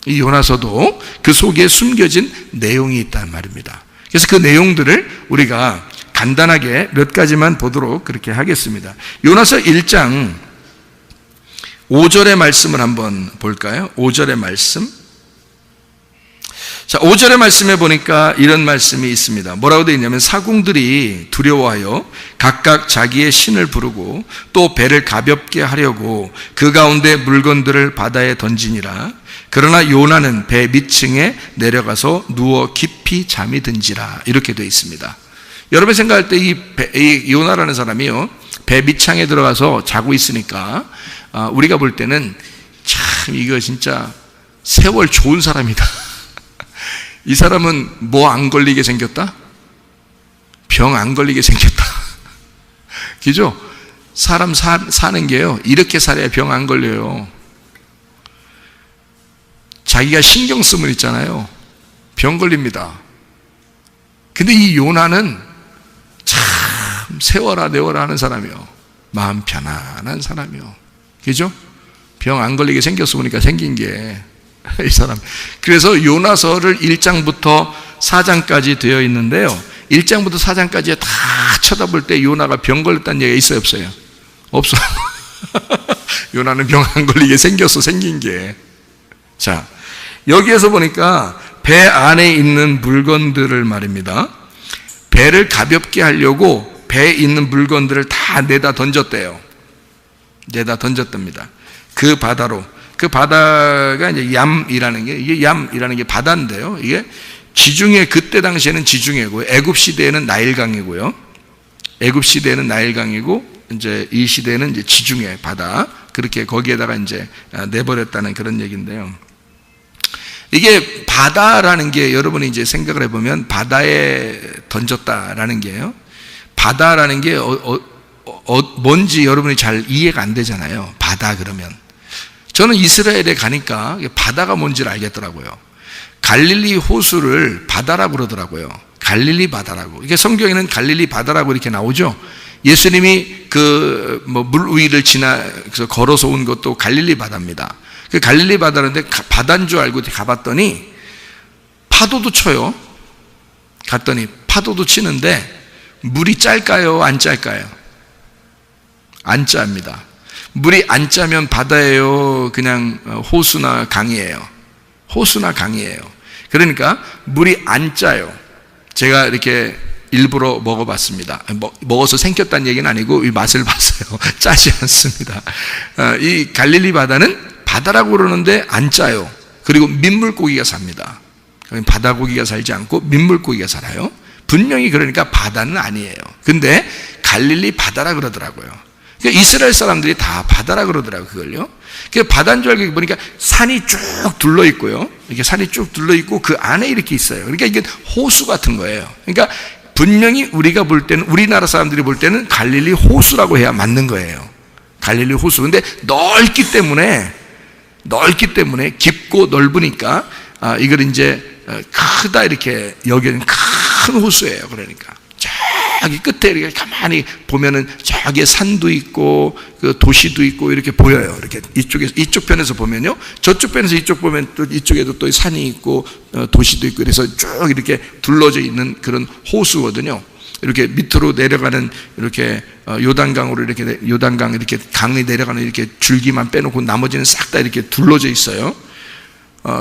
이 요나서도 그 속에 숨겨진 내용이 있단 말입니다. 그래서 그 내용들을 우리가 간단하게 몇 가지만 보도록 그렇게 하겠습니다. 요나서 1장 5절의 말씀을 한번 볼까요? 5절의 말씀. 자, 5절의 말씀에 보니까 이런 말씀이 있습니다. 뭐라고 되어 있냐면 사궁들이 두려워하여 각각 자기의 신을 부르고 또 배를 가볍게 하려고 그 가운데 물건들을 바다에 던지니라. 그러나 요나는 배 밑층에 내려가서 누워 깊이 잠이 든지라. 이렇게 되어 있습니다. 여러분 생각할 때 이 요나라는 사람이요, 배 밑창에 들어가서 자고 있으니까 우리가 볼 때는 참 이거 진짜 세월 좋은 사람이다. 이 사람은 뭐 안 걸리게 생겼다? 병 안 걸리게 생겼다. 그죠? 사람 사는 게요, 이렇게 살아야 병 안 걸려요. 자기가 신경 쓰면 있잖아요, 병 걸립니다. 근데 이 요나는 참 세워라 내워라 하는 사람이요, 마음 편안한 사람이요. 그죠? 병 안 걸리게 생겼어 보니까 생긴 게 이 사람. 그래서 요나서를 1장부터 4장까지 되어 있는데요, 1장부터 4장까지 다 쳐다볼 때 요나가 병 걸렸다는 얘기가 있어요, 없어요? 없어. 요나는 병 안 걸리게 생겼어, 생긴 게. 자, 여기에서 보니까 배 안에 있는 물건들을 말입니다, 배를 가볍게 하려고 배에 있는 물건들을 다 내다 던졌대요. 내다 던졌답니다. 그 바다로. 그 바다가 이제 얌이라는 게, 이게 얌이라는 게 바다인데요, 이게 지중해, 그때 당시에는 지중해고, 애굽 시대에는 나일강이고요. 애굽 시대에는 나일강이고, 이제 이 시대에는 이제 지중해 바다, 그렇게 거기에다가 이제 내버렸다는 그런 얘기인데요. 이게 바다라는 게 여러분이 이제 생각을 해보면 바다에 던졌다라는 게요, 바다라는 게 뭔지 여러분이 잘 이해가 안 되잖아요. 바다 그러면. 저는 이스라엘에 가니까 바다가 뭔지를 알겠더라고요. 갈릴리 호수를 바다라고 그러더라고요. 갈릴리 바다라고. 이게 성경에는 갈릴리 바다라고 이렇게 나오죠. 예수님이 그 물 위를 그래서 걸어서 온 것도 갈릴리 바다입니다. 그 갈릴리 바다인데 바다인 줄 알고 가봤더니 파도도 쳐요. 갔더니 파도도 치는데 물이 짤까요, 안 짤까요? 안 짭니다. 물이 안 짜면 바다예요, 그냥 호수나 강이에요? 호수나 강이에요. 그러니까 물이 안 짜요. 제가 이렇게 일부러 먹어봤습니다. 먹어서 생겼다는 얘기는 아니고 이 맛을 봤어요. 짜지 않습니다. 이 갈릴리 바다는 바다라고 그러는데 안 짜요. 그리고 민물고기가 삽니다. 바다고기가 살지 않고 민물고기가 살아요. 분명히 그러니까 바다는 아니에요. 근데 갈릴리 바다라 그러더라고요. 그러니까 이스라엘 사람들이 다 바다라 그러더라고요, 그걸요. 그러니까 바다인 줄 알고 보니까 산이 쭉 둘러 있고요. 이렇게 산이 쭉 둘러 있고 그 안에 이렇게 있어요. 그러니까 이게 호수 같은 거예요. 그러니까 분명히 우리가 볼 때는, 우리나라 사람들이 볼 때는 갈릴리 호수라고 해야 맞는 거예요. 갈릴리 호수. 근데 넓기 때문에 깊고 넓으니까 이걸 이제 크다 이렇게 여기는 큰 호수예요. 그러니까 저기 끝에 이렇게 가만히 보면은 저기에 산도 있고 그 도시도 있고 이렇게 보여요. 이렇게 이쪽 편에서 보면요, 저쪽 편에서 이쪽 보면 또 이쪽에도 또 산이 있고 도시도 있고, 그래서 쭉 이렇게 둘러져 있는 그런 호수거든요. 이렇게 밑으로 내려가는, 이렇게 요단강으로 이렇게 요단강 이렇게 강이 내려가는 이렇게 줄기만 빼놓고 나머지는 싹 다 이렇게 둘러져 있어요.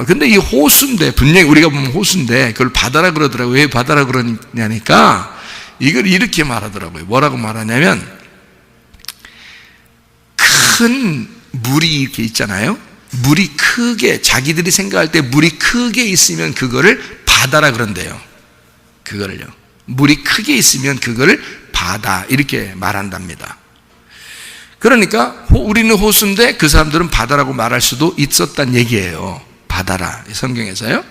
근데 이 호수인데, 분명히 우리가 보면 호수인데 그걸 바다라 그러더라고요. 왜 바다라 그러냐니까 이걸 이렇게 말하더라고요. 뭐라고 말하냐면, 큰 물이 이렇게 있잖아요. 물이 크게, 자기들이 생각할 때 물이 크게 있으면 그거를 바다라 그런대요. 그거를요, 물이 크게 있으면 그거를 바다 이렇게 말한답니다. 그러니까 우리는 호수인데 그 사람들은 바다라고 말할 수도 있었단 얘기예요. 바다라, 성경에서요.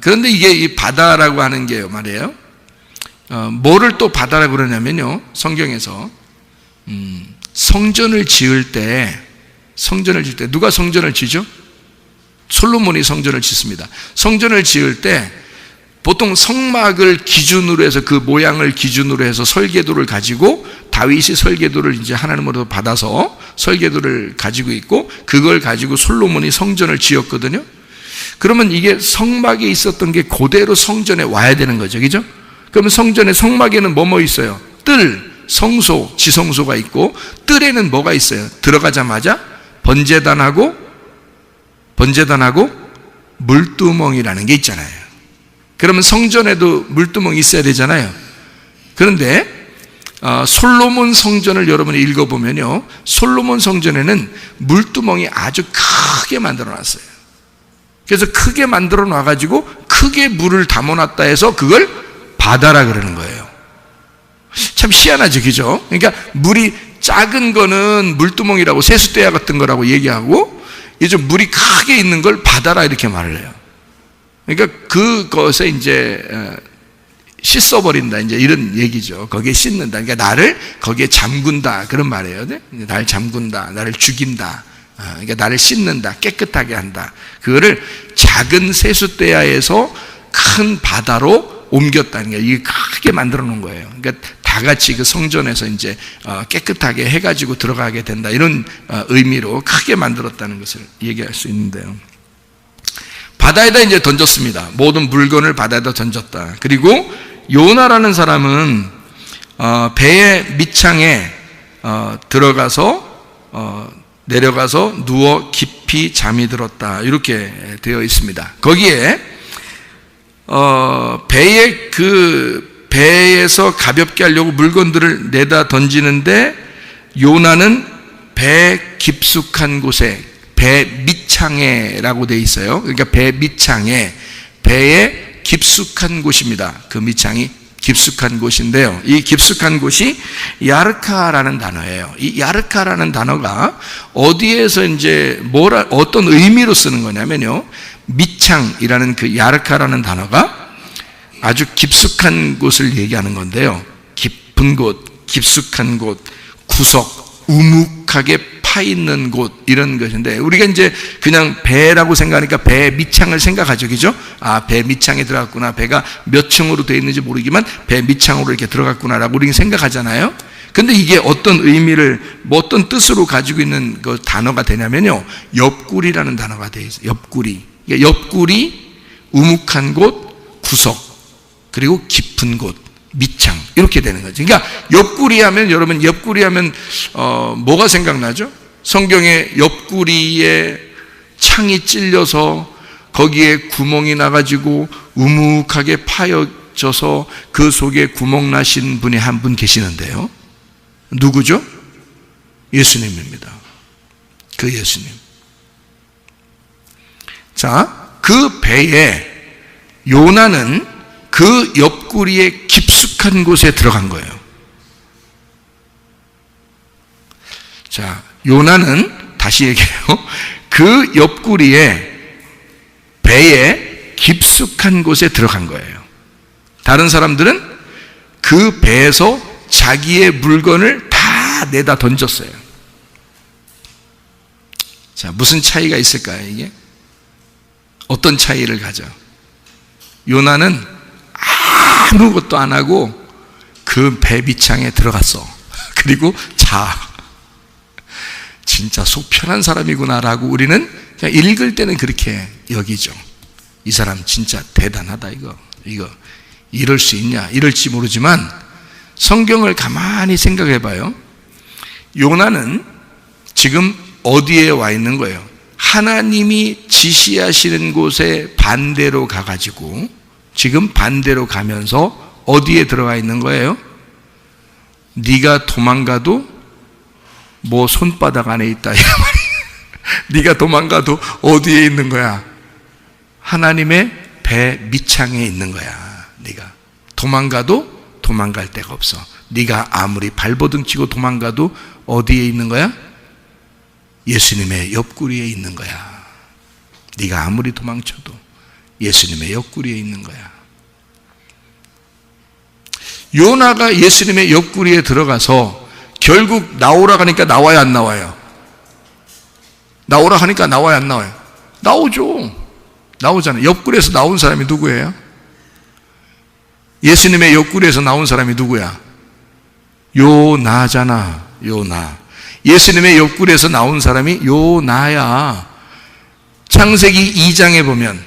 그런데 이게 이 바다라고 하는 게요 말이에요, 뭐를 또 바다라고 그러냐면요, 성경에서 성전을 지을 때 누가 성전을 지죠? 솔로몬이 성전을 짓습니다. 성전을 지을 때 보통 성막을 기준으로 해서, 그 모양을 기준으로 해서 설계도를 가지고 다윗이 설계도를 이제 하나님으로부터 받아서 설계도를 가지고 있고, 그걸 가지고 솔로몬이 성전을 지었거든요. 그러면 이게 성막에 있었던 게 그대로 성전에 와야 되는 거죠. 그죠? 그러면 성전에, 성막에는 뭐 있어요? 뜰, 성소, 지성소가 있고, 뜰에는 뭐가 있어요? 들어가자마자 번제단하고 물두멍이라는 게 있잖아요. 그러면 성전에도 물두멍이 있어야 되잖아요. 그런데 솔로몬 성전을 여러분이 읽어보면요, 솔로몬 성전에는 물두멍이 아주 크게 만들어 놨어요. 그래서 크게 만들어 놔가지고 크게 물을 담아놨다 해서 그걸 바다라 그러는 거예요. 참 희한하죠, 그죠? 그러니까 물이 작은 거는 물두멍이라고, 세숫대야 같은 거라고 얘기하고, 이제 물이 크게 있는 걸 바다라 이렇게 말을 해요. 그러니까 그것에 이제 씻어버린다, 이제 이런 얘기죠. 거기에 씻는다. 그러니까 나를 거기에 잠근다, 그런 말이에요. 네? 나를 잠근다, 나를 죽인다. 그러니까 나를 씻는다, 깨끗하게 한다. 그거를 작은 세숫대야에서 큰 바다로 옮겼다는 게, 이게 크게 만들어 놓은 거예요. 그러니까 다 같이 그 성전에서 이제 깨끗하게 해가지고 들어가게 된다, 이런 의미로 크게 만들었다는 것을 얘기할 수 있는데요. 바다에다 이제 던졌습니다. 모든 물건을 바다에다 던졌다. 그리고 요나라는 사람은 배의 밑창에 들어가서 내려가서 누워 깊이 잠이 들었다, 이렇게 되어 있습니다. 거기에 배에서 가볍게 하려고 물건들을 내다 던지는데, 요나는 배 깊숙한 곳에, 배 밑창에라고 되어 있어요. 그러니까 배 밑창에, 배의 깊숙한 곳입니다. 그 밑창이 깊숙한 곳인데요, 이 깊숙한 곳이 야르카라는 단어예요. 이 야르카라는 단어가 어디에서 이제 어떤 의미로 쓰는 거냐면요, 밑창이라는 그 야르카라는 단어가 아주 깊숙한 곳을 얘기하는 건데요, 깊은 곳, 깊숙한 곳, 구석, 우묵하게 파 있는 곳, 이런 것인데, 우리가 이제 그냥 배라고 생각하니까 배 밑창을 생각하죠, 그죠? 배 밑창에 들어갔구나, 배가 몇 층으로 되어 있는지 모르지만 배 밑창으로 이렇게 들어갔구나라고 우리는 생각하잖아요. 근데 이게 어떤 의미를, 어떤 뜻으로 가지고 있는 그 단어가 되냐면요, 옆구리라는 단어가 되어 있어요. 옆구리. 옆구리, 우묵한 곳, 구석, 그리고 깊은 곳, 밑창, 이렇게 되는 거죠. 그러니까 옆구리 하면, 여러분 옆구리 하면 뭐가 생각나죠? 성경에 옆구리에 창이 찔려서 거기에 구멍이 나가지고 우묵하게 파여져서 그 속에 구멍 나신 분이 한 분 계시는데요, 누구죠? 예수님입니다. 그 예수님. 자, 그 배에 요나는 그 옆구리의 깊숙한 곳에 들어간 거예요. 자, 요나는, 다시 얘기해요, 그 옆구리에, 배에 깊숙한 곳에 들어간 거예요. 다른 사람들은 그 배에서 자기의 물건을 다 내다 던졌어요. 자, 무슨 차이가 있을까요, 이게? 어떤 차이를 가져? 요나는 아무것도 안 하고 그 배 밑창에 들어갔어. 그리고 진짜 속 편한 사람이구나라고 우리는 그냥 읽을 때는 그렇게 여기죠. 이 사람 진짜 대단하다, 이거 이럴 수 있냐, 이럴지 모르지만 성경을 가만히 생각해 봐요. 요나는 지금 어디에 와 있는 거예요? 하나님이 지시하시는 곳에 반대로 가가지고 지금 반대로 가면서 어디에 들어가 있는 거예요? 네가 도망가도 뭐 손바닥 안에 있다, 네가 도망가도 어디에 있는 거야? 하나님의 배 밑창에 있는 거야. 네가 도망가도 도망갈 데가 없어. 네가 아무리 발버둥 치고 도망가도 어디에 있는 거야? 예수님의 옆구리에 있는 거야. 네가 아무리 도망쳐도 예수님의 옆구리에 있는 거야. 요나가 예수님의 옆구리에 들어가서 결국 나오라 하니까 나와야 안 나와요? 나오라 하니까 나와야 안 나와요? 나오죠. 나오잖아요. 옆구리에서 나온 사람이 누구예요? 예수님의 옆구리에서 나온 사람이 누구야? 요나잖아, 요나. 예수님의 옆구리에서 나온 사람이 요나야. 창세기 2장에 보면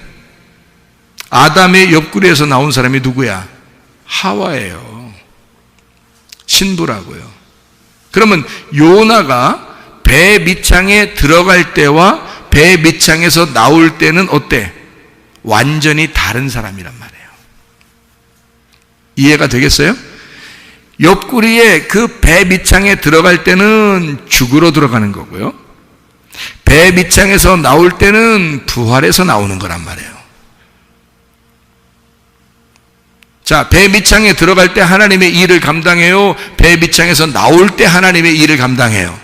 아담의 옆구리에서 나온 사람이 누구야? 하와예요. 신부라고요. 그러면 요나가 배 밑창에 들어갈 때와 배 밑창에서 나올 때는 어때? 완전히 다른 사람이란 말이에요. 이해가 되겠어요? 옆구리에 그 배 밑창에 들어갈 때는 죽으러 들어가는 거고요. 배 밑창에서 나올 때는 부활해서 나오는 거란 말이에요. 자, 배 밑창에 들어갈 때 하나님의 일을 감당해요? 배 밑창에서 나올 때 하나님의 일을 감당해요?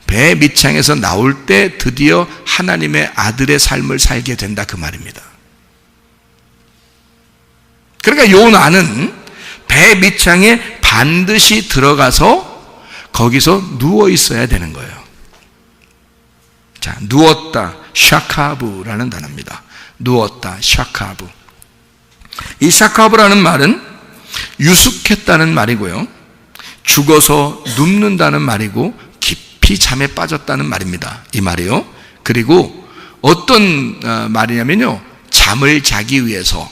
배 밑창에서 나올 때 드디어 하나님의 아들의 삶을 살게 된다, 그 말입니다. 그러니까 요나는 배 밑창에 반드시 들어가서 거기서 누워 있어야 되는 거예요. 자, 누웠다, 샤카브라는 단어입니다. 누웠다, 샤카브. 이 샤카브라는 말은 유숙했다는 말이고요, 죽어서 눕는다는 말이고, 깊이 잠에 빠졌다는 말입니다. 이 말이요. 그리고 어떤 말이냐면요, 잠을 자기 위해서,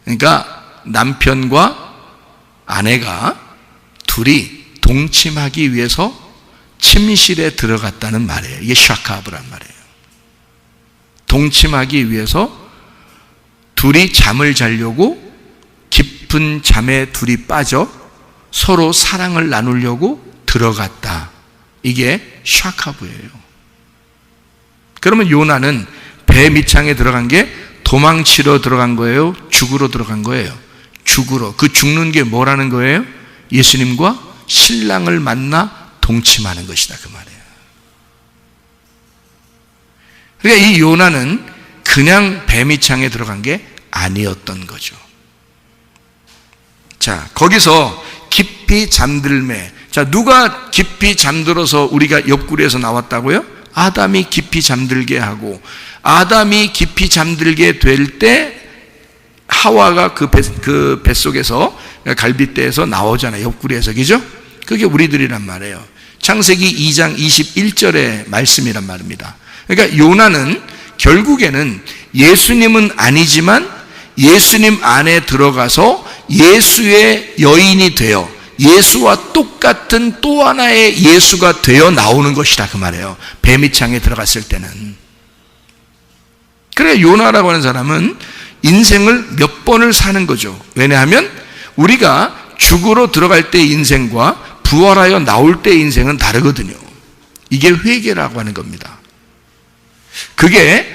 그러니까 남편과 아내가 둘이 동침하기 위해서 침실에 들어갔다는 말이에요. 이게 샤카브란 말이에요. 동침하기 위해서 둘이 잠을 자려고 깊은 잠에 둘이 빠져 서로 사랑을 나누려고 들어갔다. 이게 샤카브예요. 그러면 요나는 배 밑창에 들어간 게 도망치러 들어간 거예요? 죽으러 들어간 거예요? 죽으러. 그 죽는 게 뭐라는 거예요? 예수님과 신랑을 만나 동침하는 것이다, 그 말이에요. 그러니까 이 요나는 그냥 배 밑창에 들어간 게 아니었던 거죠. 자, 거기서 깊이 잠들매. 자, 누가 깊이 잠들어서 우리가 옆구리에서 나왔다고요? 아담이 깊이 잠들게 하고, 아담이 깊이 잠들게 될 때 하와가 그 뱃속에서, 갈빗대에서 나오잖아요. 옆구리에서. 그죠? 그게 우리들이란 말이에요. 창세기 2장 21절의 말씀이란 말입니다. 그러니까 요나는 결국에는 예수님은 아니지만 예수님 안에 들어가서 예수의 여인이 되어 예수와 똑같은 또 하나의 예수가 되어 나오는 것이다, 그 말이에요. 배 밑창에 들어갔을 때는. 그래, 요나라고 하는 사람은 인생을 몇 번을 사는 거죠. 왜냐하면 우리가 죽으러 들어갈 때의 인생과 부활하여 나올 때의 인생은 다르거든요. 이게 회개라고 하는 겁니다. 그게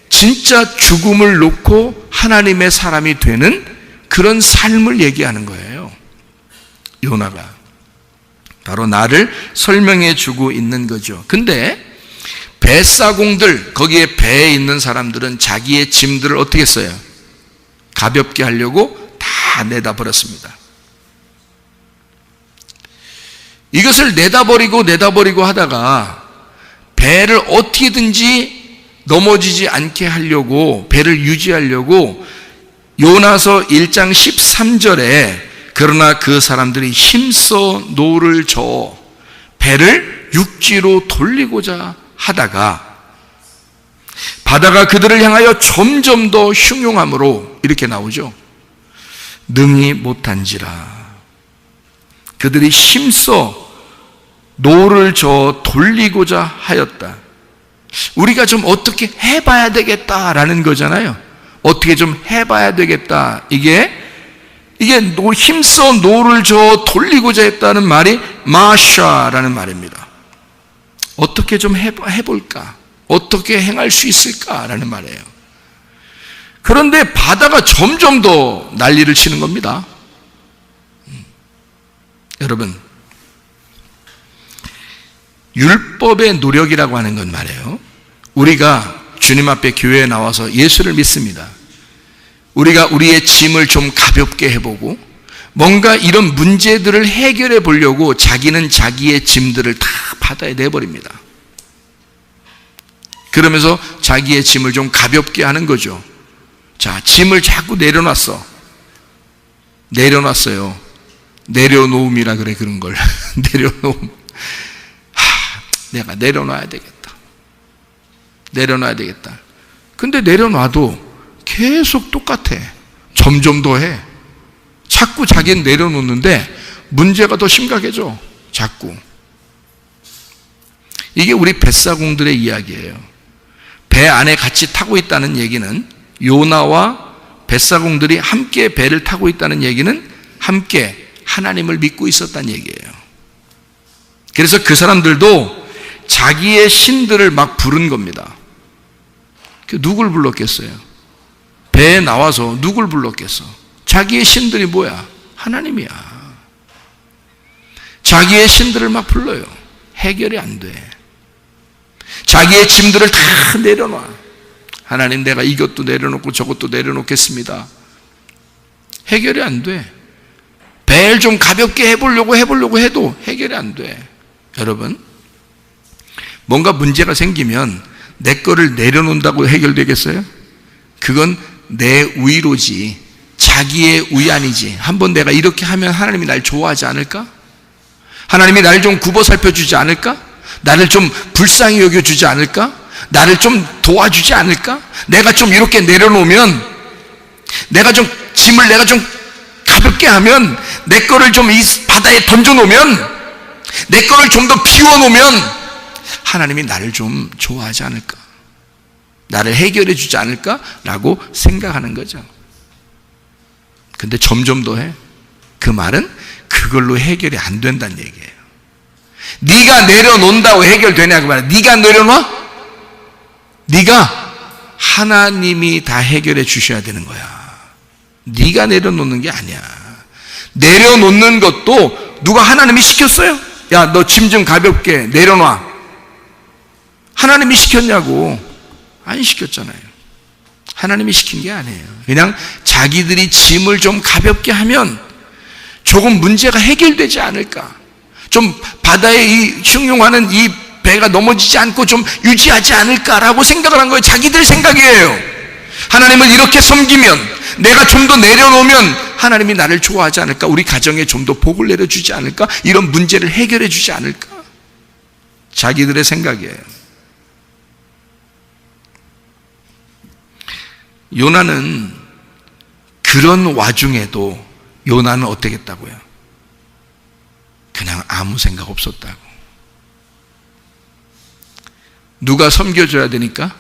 진짜 죽음을 놓고 하나님의 사람이 되는 그런 삶을 얘기하는 거예요. 요나가 바로 나를 설명해 주고 있는 거죠. 근데 뱃사공들, 거기에 배에 있는 사람들은 자기의 짐들을 어떻게 했어요? 가볍게 하려고 다 내다버렸습니다. 이것을 내다버리고 하다가 배를 어떻게든지 넘어지지 않게 하려고, 배를 유지하려고 요나서 1장 13절에 그러나 그 사람들이 힘써 노를 저어 배를 육지로 돌리고자 하다가 바다가 그들을 향하여 점점 더 흉흉함으로, 이렇게 나오죠. 능히 못한지라. 그들이 힘써 노를 저어 돌리고자 하였다. 우리가 좀 어떻게 해봐야 되겠다라는 거잖아요. 어떻게 좀 해봐야 되겠다. 이게 힘써 노를 저어 돌리고자 했다는 말이 마샤라는 말입니다. 어떻게 좀 해볼까? 어떻게 행할 수 있을까라는 말이에요. 그런데 바다가 점점 더 난리를 치는 겁니다. 여러분, 율법의 노력이라고 하는 건 말이에요. 우리가 주님 앞에 교회에 나와서 예수를 믿습니다. 우리가 우리의 짐을 좀 가볍게 해보고 뭔가 이런 문제들을 해결해 보려고 자기는 자기의 짐들을 다 바다에 내버립니다. 그러면서 자기의 짐을 좀 가볍게 하는 거죠. 자, 짐을 자꾸 내려놨어요. 내려놓음이라 그래, 그런 걸. 내려놓음. 내가 내려놔야 되겠다. 내려놔야 되겠다. 근데 내려놔도 계속 똑같아. 점점 더 해. 자꾸 자기는 내려놓는데 문제가 더 심각해져. 자꾸. 이게 우리 뱃사공들의 이야기예요. 배 안에 같이 타고 있다는 얘기는, 요나와 뱃사공들이 함께 배를 타고 있다는 얘기는 함께 하나님을 믿고 있었다는 얘기예요. 그래서 그 사람들도 자기의 신들을 막 부른 겁니다. 누굴 불렀겠어요? 배에 나와서 누굴 불렀겠어? 자기의 신들이 뭐야? 하나님이야. 자기의 신들을 막 불러요. 해결이 안 돼. 자기의 짐들을 다 내려놔. 하나님, 내가 이것도 내려놓고 저것도 내려놓겠습니다. 해결이 안 돼. 배를 좀 가볍게 해보려고 해도 해결이 안 돼. 여러분, 뭔가 문제가 생기면 내 거를 내려놓는다고 해결되겠어요? 그건 내 우위로지 자기의 우위 아니지. 한번 내가 이렇게 하면 하나님이 날 좋아하지 않을까? 하나님이 나를 좀 굽어 살펴주지 않을까? 나를 좀 불쌍히 여겨주지 않을까? 나를 좀 도와주지 않을까? 내가 좀 이렇게 내려놓으면, 내가 좀 짐을 내가 좀 가볍게 하면, 내 거를 좀 이 바다에 던져놓으면, 내 거를 좀 더 비워놓으면 하나님이 나를 좀 좋아하지 않을까? 나를 해결해 주지 않을까? 라고 생각하는 거죠. 근데 점점 더 해. 그 말은 그걸로 해결이 안 된다는 얘기예요. 네가 내려놓는다고 해결되냐 그 말이야. 네가 내려놔? 네가 하나님이 다 해결해 주셔야 되는 거야. 네가 내려놓는 게 아니야. 내려놓는 것도 누가 하나님이 시켰어요? 야, 너 짐 좀 가볍게 내려놔. 하나님이 시켰냐고? 안 시켰잖아요. 하나님이 시킨 게 아니에요. 그냥 자기들이 짐을 좀 가볍게 하면 조금 문제가 해결되지 않을까? 좀 바다에 이 흉흉하는 이 배가 넘어지지 않고 좀 유지하지 않을까라고 생각을 한 거예요. 자기들 생각이에요. 하나님을 이렇게 섬기면, 내가 좀 더 내려놓으면 하나님이 나를 좋아하지 않을까? 우리 가정에 좀 더 복을 내려주지 않을까? 이런 문제를 해결해 주지 않을까? 자기들의 생각이에요. 요나는 그런 와중에도 요나는 어떻겠다고요? 그냥 아무 생각 없었다고. 누가 섬겨줘야 되니까?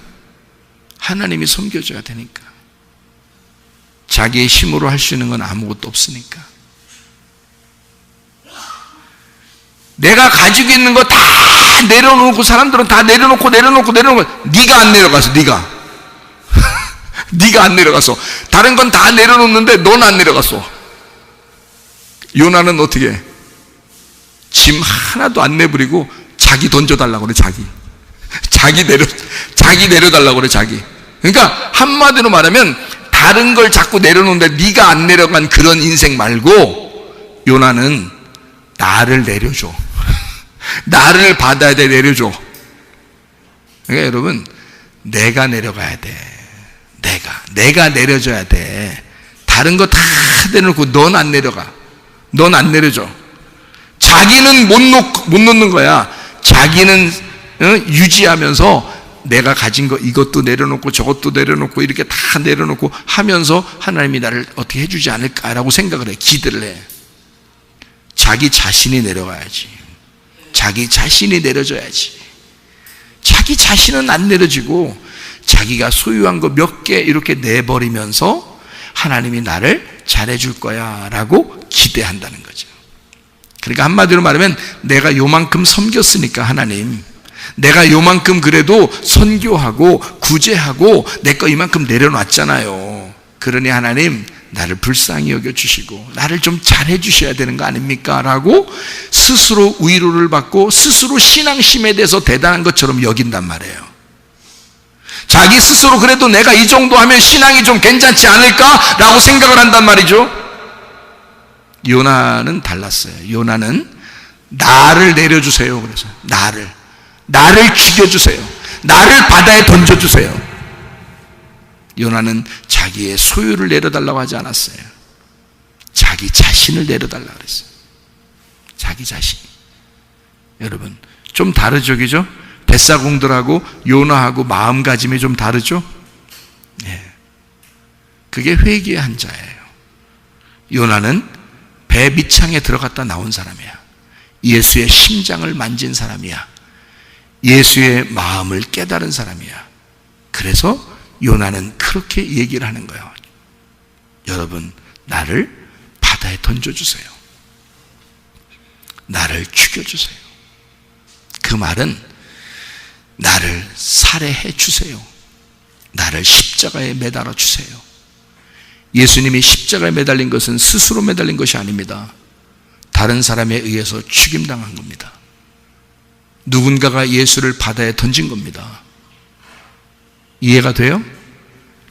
하나님이 섬겨줘야 되니까. 자기의 힘으로 할 수 있는 건 아무것도 없으니까. 내가 가지고 있는 거 다 내려놓고, 사람들은 다 내려놓고 네가 안 내려가서, 네가 안 내려가서, 다른 건 다 내려놓는데 넌 안 내려갔어. 요나는 어떻게 해? 짐 하나도 안 내버리고 자기 던져달라고 그래. 자기 내려달라고 그래. 자기. 그러니까 한마디로 말하면 다른 걸 자꾸 내려놓는데 네가 안 내려간 그런 인생 말고, 요나는 나를 내려줘. 나를 바다에 내려줘. 그러니까 여러분, 내가 내려가야 돼. 내가 내려줘야 돼. 다른 거 다 내려놓고 넌 안 내려가. 넌 안 내려줘. 자기는 못 놓는 거야. 자기는 유지하면서 내가 가진 거 이것도 내려놓고 저것도 내려놓고 이렇게 다 내려놓고 하면서 하나님이 나를 어떻게 해주지 않을까라고 생각을 해. 기대를 해. 자기 자신이 내려가야지. 자기 자신이 내려줘야지. 자기 자신은 안 내려지고 자기가 소유한 거 몇 개 이렇게 내버리면서 하나님이 나를 잘해줄 거야 라고 기대한다는 거죠. 그러니까 한마디로 말하면 내가 요만큼 섬겼으니까 하나님, 내가 요만큼 그래도 선교하고 구제하고 내 거 이만큼 내려놨잖아요. 그러니 하나님 나를 불쌍히 여겨주시고 나를 좀 잘해 주셔야 되는 거 아닙니까? 라고 스스로 위로를 받고 스스로 신앙심에 대해서 대단한 것처럼 여긴단 말이에요. 자기 스스로 그래도 내가 이 정도 하면 신앙이 좀 괜찮지 않을까? 라고 생각을 한단 말이죠. 요나는 달랐어요. 요나는 나를 내려주세요. 그래서 나를 죽여주세요. 나를 바다에 던져주세요. 요나는 자기의 소유를 내려달라고 하지 않았어요. 자기 자신을 내려달라고 그랬어요. 자기 자신. 여러분, 좀 다르죠, 그죠? 뱃사공들하고 요나하고 마음가짐이 좀 다르죠? 예. 그게 회개의 한자예요. 요나는 배 밑창에 들어갔다 나온 사람이야. 예수의 심장을 만진 사람이야. 예수의 마음을 깨달은 사람이야. 그래서 요나는 그렇게 얘기를 하는 거예요. 여러분, 나를 바다에 던져주세요. 나를 죽여주세요. 그 말은 나를 살해해 주세요. 나를 십자가에 매달아 주세요. 예수님이 십자가에 매달린 것은 스스로 매달린 것이 아닙니다. 다른 사람에 의해서 죽임당한 겁니다. 누군가가 예수를 바다에 던진 겁니다. 이해가 돼요?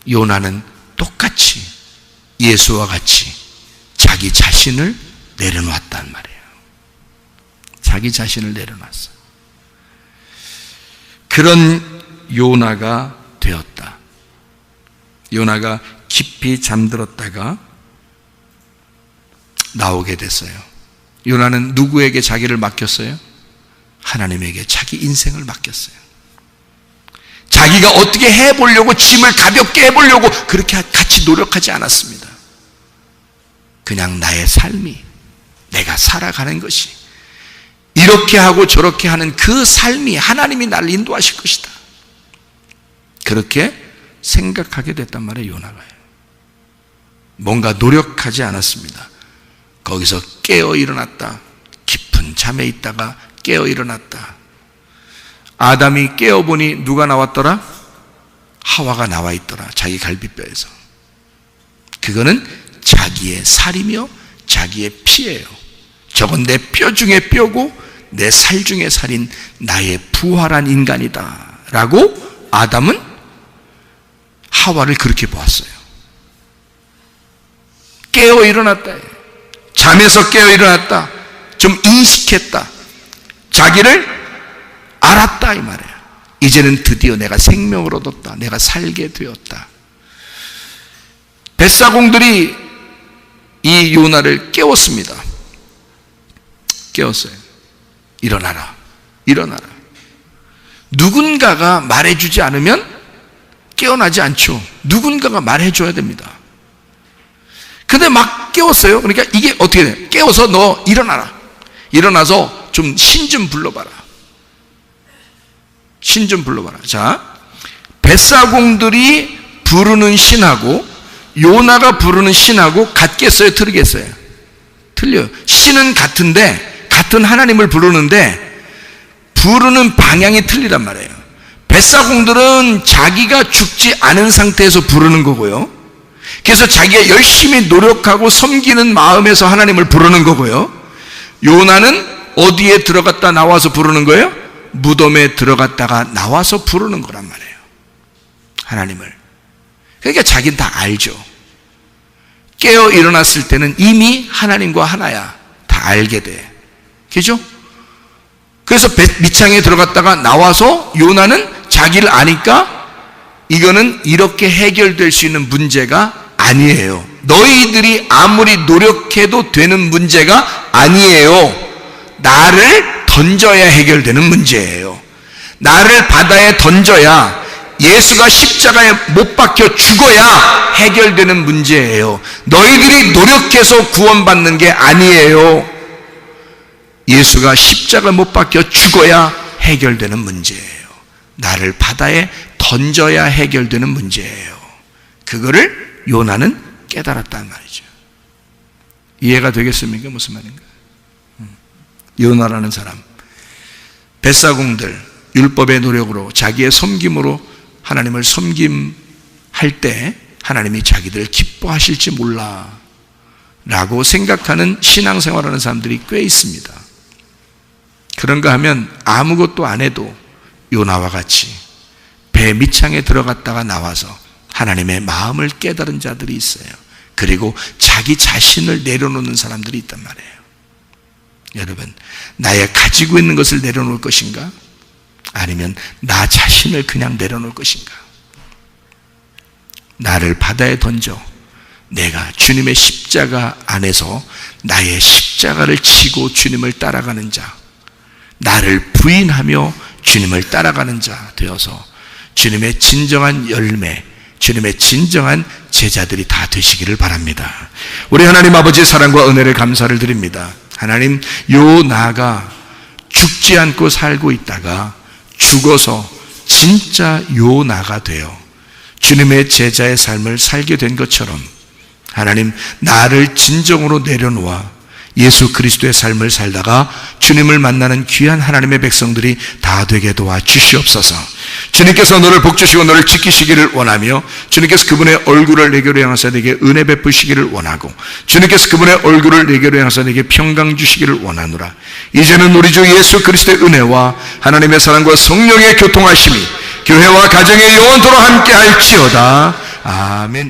요나는 똑같이 예수와 같이 자기 자신을 내려놓았단 말이에요. 자기 자신을 내려놨어. 그런 요나가 되었다. 요나가 깊이 잠들었다가 나오게 됐어요. 요나는 누구에게 자기를 맡겼어요? 하나님에게 자기 인생을 맡겼어요. 자기가 어떻게 해보려고, 짐을 가볍게 해보려고 그렇게 같이 노력하지 않았습니다. 그냥 나의 삶이, 내가 살아가는 것이, 이렇게 하고 저렇게 하는 그 삶이 하나님이 나를 인도하실 것이다. 그렇게 생각하게 됐단 말이에요, 요나가요. 뭔가 노력하지 않았습니다. 거기서 깨어 일어났다. 깊은 잠에 있다가 깨어 일어났다. 아담이 깨어보니 누가 나왔더라? 하와가 나와 있더라. 자기 갈비뼈에서. 그거는 자기의 살이며 자기의 피예요. 저건 내 뼈 중에 뼈고 내 살 중에 살인 나의 부활한 인간이다 라고 아담은 하와를 그렇게 보았어요. 깨어 일어났다. 잠에서 깨어 일어났다. 좀 인식했다. 자기를 알았다 이 말이에요. 이제는 드디어 내가 생명을 얻었다. 내가 살게 되었다. 뱃사공들이 이 요나를 깨웠습니다. 깨웠어요. 일어나라. 일어나라. 누군가가 말해주지 않으면 깨어나지 않죠. 누군가가 말해줘야 됩니다. 근데 막 깨웠어요. 그러니까 이게 어떻게 돼? 깨워서 너 일어나라. 일어나서 좀 신 좀 불러봐라. 신 좀 불러봐라. 자, 뱃사공들이 부르는 신하고 요나가 부르는 신하고 같겠어요? 틀리겠어요? 틀려요. 신은 같은데, 같은 하나님을 부르는데 부르는 방향이 틀리단 말이에요. 뱃사공들은 자기가 죽지 않은 상태에서 부르는 거고요. 그래서 자기가 열심히 노력하고 섬기는 마음에서 하나님을 부르는 거고요. 요나는 어디에 들어갔다 나와서 부르는 거예요? 무덤에 들어갔다가 나와서 부르는 거란 말이에요. 하나님을. 그러니까 자기는 다 알죠. 깨어 일어났을 때는 이미 하나님과 하나야. 다 알게 돼. 그죠? 그래서 밑창에 들어갔다가 나와서 요나는 자기를 아니까 이거는 이렇게 해결될 수 있는 문제가 아니에요. 너희들이 아무리 노력해도 되는 문제가 아니에요. 나를 던져야 해결되는 문제예요. 나를 바다에 던져야, 예수가 십자가에 못 박혀 죽어야 해결되는 문제예요. 너희들이 노력해서 구원받는 게 아니에요. 예수가 십자가에 못 박혀 죽어야 해결되는 문제예요. 나를 바다에 던져야 해결되는 문제예요. 그거를 요나는 깨달았단 말이죠. 이해가 되겠습니까? 무슨 말인가? 요나라는 사람, 뱃사공들 율법의 노력으로 자기의 섬김으로 하나님을 섬김할 때 하나님이 자기들을 기뻐하실지 몰라 라고 생각하는 신앙생활하는 사람들이 꽤 있습니다. 그런가 하면 아무것도 안 해도 요나와 같이 배 밑창에 들어갔다가 나와서 하나님의 마음을 깨달은 자들이 있어요. 그리고 자기 자신을 내려놓는 사람들이 있단 말이에요. 여러분, 나의 가지고 있는 것을 내려놓을 것인가? 아니면 나 자신을 그냥 내려놓을 것인가? 나를 바다에 던져 내가 주님의 십자가 안에서 나의 십자가 십자가를 치고 주님을 따라가는 자, 나를 부인하며 주님을 따라가는 자 되어서 주님의 진정한 열매, 주님의 진정한 제자들이 다 되시기를 바랍니다. 우리 하나님 아버지의 사랑과 은혜를 감사를 드립니다. 하나님, 요나가 죽지 않고 살고 있다가 죽어서 진짜 요나가 되어 주님의 제자의 삶을 살게 된 것처럼 하나님, 나를 진정으로 내려놓아 예수 그리스도의 삶을 살다가 주님을 만나는 귀한 하나님의 백성들이 다 되게 도와주시옵소서. 주님께서 너를 복주시고 너를 지키시기를 원하며 주님께서 그분의 얼굴을 내게로 향하사 내게 은혜 베푸시기를 원하고 주님께서 그분의 얼굴을 내게로 향하사 내게 평강 주시기를 원하노라. 이제는 우리 주 예수 그리스도의 은혜와 하나님의 사랑과 성령의 교통하심이 교회와 가정의 영원토록 함께 할지어다. 아멘.